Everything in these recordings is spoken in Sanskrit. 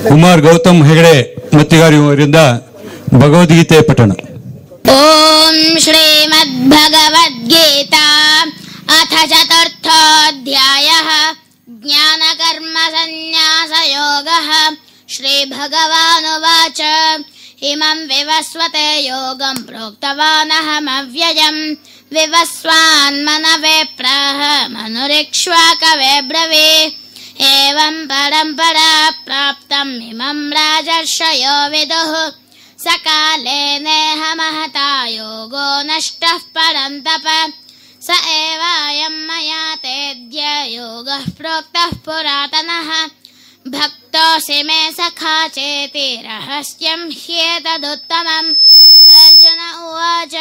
ಕುಮಾರ್ ಗೌತಮ್ ಹೆಗಡೆ ಮತ್ತಿಗಾರಿ ಅವರಿಂದ ಭಗವದ್ಗೀತೆ ಪಠಣ. ಓಂ ಶ್ರೀಮದ್ಭಗವದ್ಗೀತಾ ಅಥ ಚತುರ್ಥೋಧ್ಯಾಯಃ ಜ್ಞಾನಕರ್ಮ ಸನ್ಯಾಸಯೋಗಃ. ಶ್ರೀಭಗವಾನುವಾಚ ಇಮಂ ವಿವಸ್ವತೆ ಯೋಗಂ ಪ್ರೋಕ್ತವಾನಹಮವ್ಯಯಂ ವಿವಸ್ವಾನ್ಮನವೇ ಪ್ರಾಹ ಮನುರಿಕ್ಷ್ವಾಕವೇ ಬ್ರವೇ. ಏವಂ ಪರಂಪರಾ ಪ್ರಾಪ್ತಂ ಇಮಂ ರಾಜರ್ಷಯೋ ವಿದುಃ ಸಕಾಲೇ ನೇಹ ಮಹತಾ ಯೋಗೋ ನಷ್ಟಃ ಪರಂತಪ. ಸ ಏವಾಯಂ ಮಯಾ ತೇದ್ಯ ಯೋಗಃ ಪ್ರೋಕ್ತಃ ಪುರಾತನಃ. ಭಕ್ತೋऽसि मे सखा चेति रहस्यं ह्येतदुत्तमम्. अर्जुन उवाच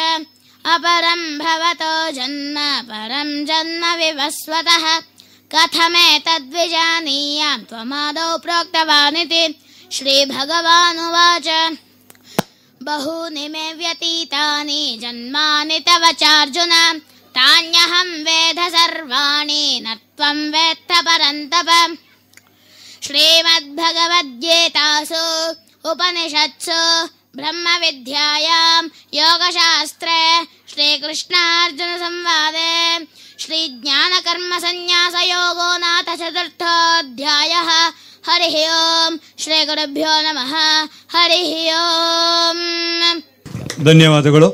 अपरं भवतो जन्म परं जन्म विवस्वतः कथमेतद्विजानीयां त्वमादौ प्रोक्तवानिति. श्रीभगवानुवाच बहूनि मे व्यतीतानि जन्मानि तव चार्जुन तान्यहं वेद सर्वाणि न त्वं वेत्थ परन्तप. श्रीमद्भगवद्गीतासु उपनिषत्सु ब्रह्मविद्यायां योगशास्त्रे श्रीकृष्णार्जुनसंवादे श्रीज्ञानकर्मसन्न्यासयोगो नाथ चतुर्थोऽध्यायः. हरिः ओम्. श्रीगुरुभ्यो नमः. हरिः ओम्. ಧನ್ಯವಾದಗಳು.